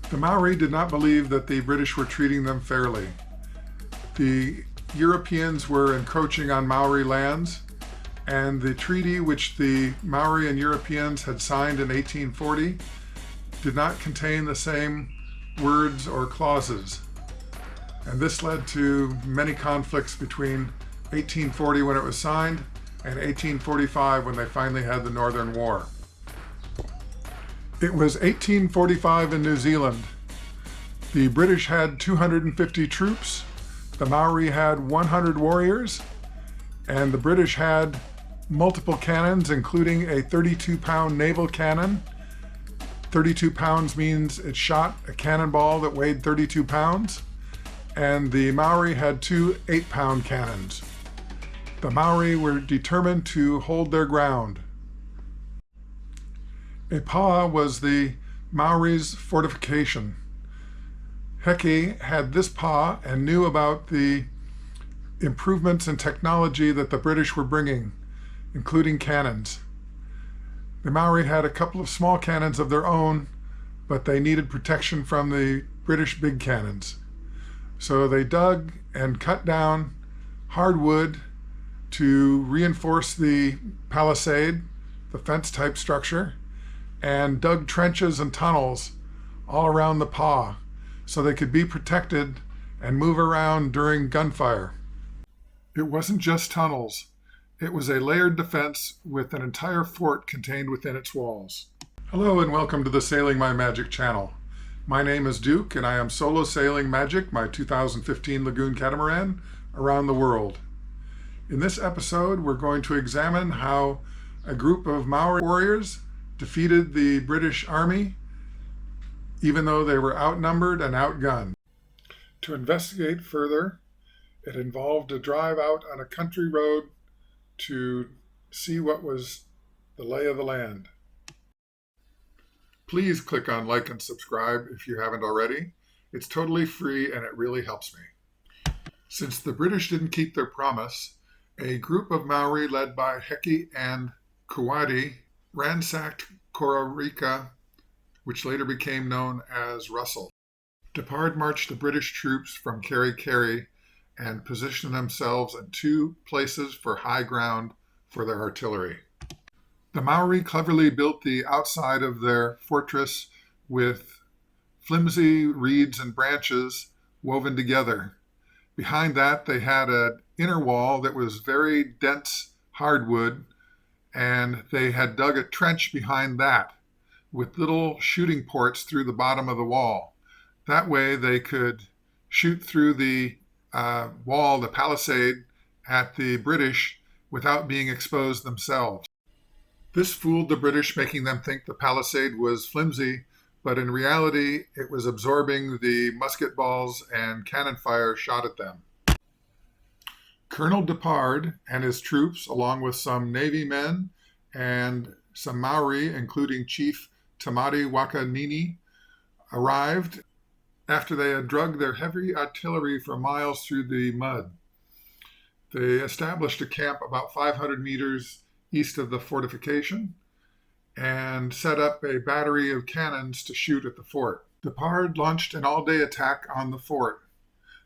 The Maori did not believe that the British were treating them fairly. The Europeans were encroaching on Maori lands, and the treaty which the Maori and Europeans had signed in 1840 did not contain the same words or clauses. And this led to many conflicts between 1840 when it was signed and 1845 when they finally had the Northern War. It was 1845 in New Zealand. The British had 250 troops, the Maori had 100 warriors, and the British had multiple cannons, including a 32-pound naval cannon. 32 pounds means it shot a cannonball that weighed 32 pounds, and the Maori had two 8-pound cannons. The Maori were determined to hold their ground. A pā was the Maori's fortification. Heke had this pā and knew about the improvements in technology that the British were bringing, including cannons. The Maori had a couple of small cannons of their own, but they needed protection from the British big cannons. So they dug and cut down hardwood to reinforce the palisade, the fence-type structure, and dug trenches and tunnels all around the pā so they could be protected and move around during gunfire. It wasn't just tunnels. It was a layered defense with an entire fort contained within its walls. Hello and welcome to the Sailing My Magic channel. My name is Duke and I am solo sailing Magic, my 2015 Lagoon catamaran, around the world. In this episode, we're going to examine how a group of Maori warriors defeated the British Army, even though they were outnumbered and outgunned. To investigate further, it involved a drive out on a country road to see what was the lay of the land. Please click on like and subscribe if you haven't already. It's totally free and it really helps me. Since the British didn't keep their promise, a group of Maori led by Heke and Kuwati ransacked Kororika, which later became known as Russell. Depard marched the British troops from Kerikeri and positioned themselves in two places for high ground for their artillery. The Maori cleverly built the outside of their fortress with flimsy reeds and branches woven together. Behind that, they had an inner wall that was very dense hardwood, and they had dug a trench behind that with little shooting ports through the bottom of the wall. That way they could shoot through the wall, the palisade, at the British without being exposed themselves. This fooled the British, making them think the palisade was flimsy, but in reality it was absorbing the musket balls and cannon fire shot at them. Colonel Depard and his troops, along with some Navy men and some Maori, including Chief Tamati Wakanini, arrived after they had dragged their heavy artillery for miles through the mud. They established a camp about 500 meters east of the fortification and set up a battery of cannons to shoot at the fort. Depard launched an all-day attack on the fort.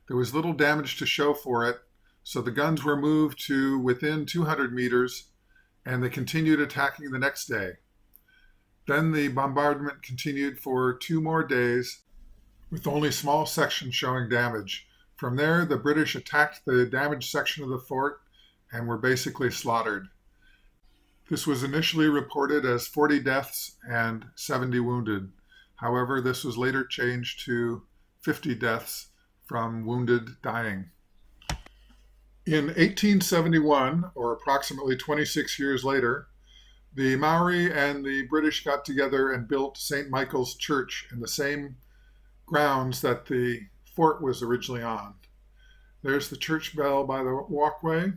There was little damage to show for it, so the guns were moved to within 200 meters, and they continued attacking the next day. Then the bombardment continued for 2 more days, with only small sections showing damage. From there, the British attacked the damaged section of the fort and were basically slaughtered. This was initially reported as 40 deaths and 70 wounded. However, this was later changed to 50 deaths from wounded dying. In 1871, or approximately 26 years later, the Maori and the British got together and built St. Michael's Church in the same grounds that the fort was originally on. There's the church bell by the walkway,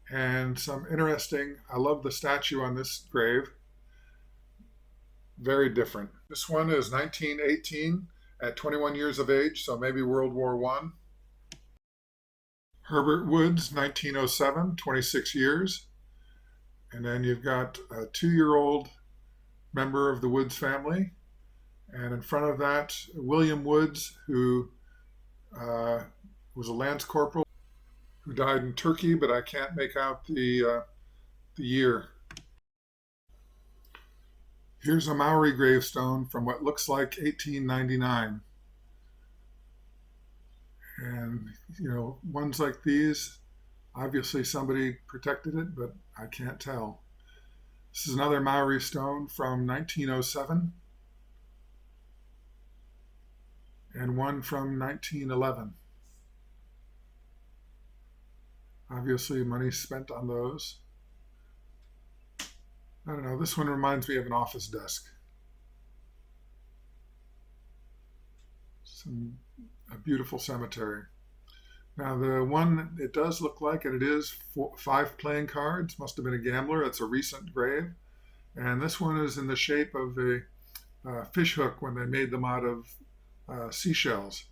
and some interesting, I love the statue on this grave, very different. This one is 1918 at 21 years of age, so maybe World War I. Herbert Woods, 1907, 26 years. And then you've got a 2-year-old member of the Woods family. And in front of that, William Woods, who was a lance corporal who died in Turkey, but I can't make out the year. Here's a Maori gravestone from what looks like 1899. And, you know, ones like these, obviously somebody protected it, but I can't tell. This is another Maori stone from 1907 and one from 1911. Obviously, money spent on those. I don't know, this one reminds me of an office desk. A beautiful cemetery. Now the one it does look like, and it is 5 playing cards, must have been a gambler. It's a recent grave. And this one is in the shape of a fish hook when they made them out of seashells.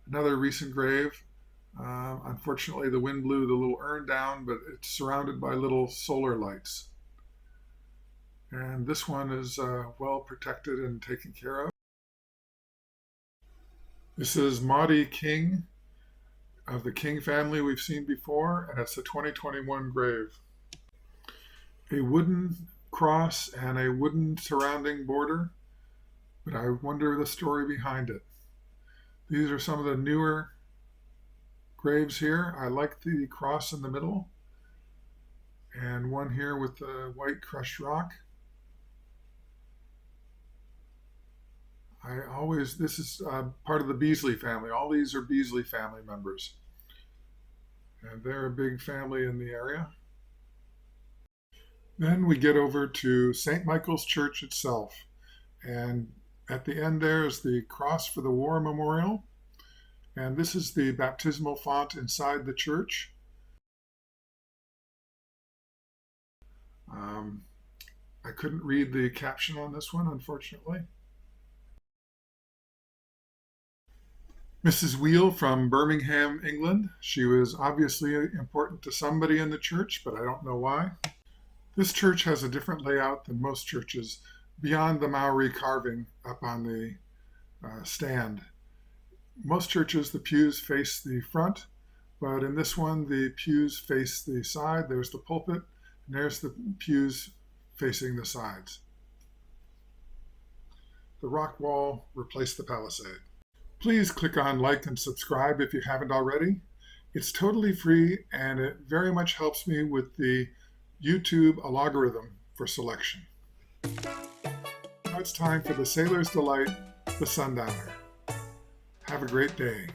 Another recent grave. Unfortunately, the wind blew the little urn down, but it's surrounded by little solar lights. And this one is well protected and taken care of. This is Maori King of the King family we've seen before, and it's a 2021 grave. A wooden cross and a wooden surrounding border, but I wonder the story behind it. These are some of the newer graves here. I like the cross in the middle, and one here with the white crushed rock. This is part of the Beasley family. All these are Beasley family members. And they're a big family in the area. Then we get over to St. Michael's Church itself. And at the end there is the Cross for the War Memorial. And this is the baptismal font inside the church. I couldn't read the caption on this one, unfortunately. Mrs. Wheel from Birmingham, England. She was obviously important to somebody in the church, but I don't know why. This church has a different layout than most churches, beyond the Maori carving up on the stand. Most churches, the pews face the front, but in this one, the pews face the side. There's the pulpit, and there's the pews facing the sides. The rock wall replaced the palisade. Please click on like and subscribe if you haven't already. It's totally free and it very much helps me with the YouTube algorithm for selection. Now it's time for the Sailor's Delight, the Sundowner. Have a great day.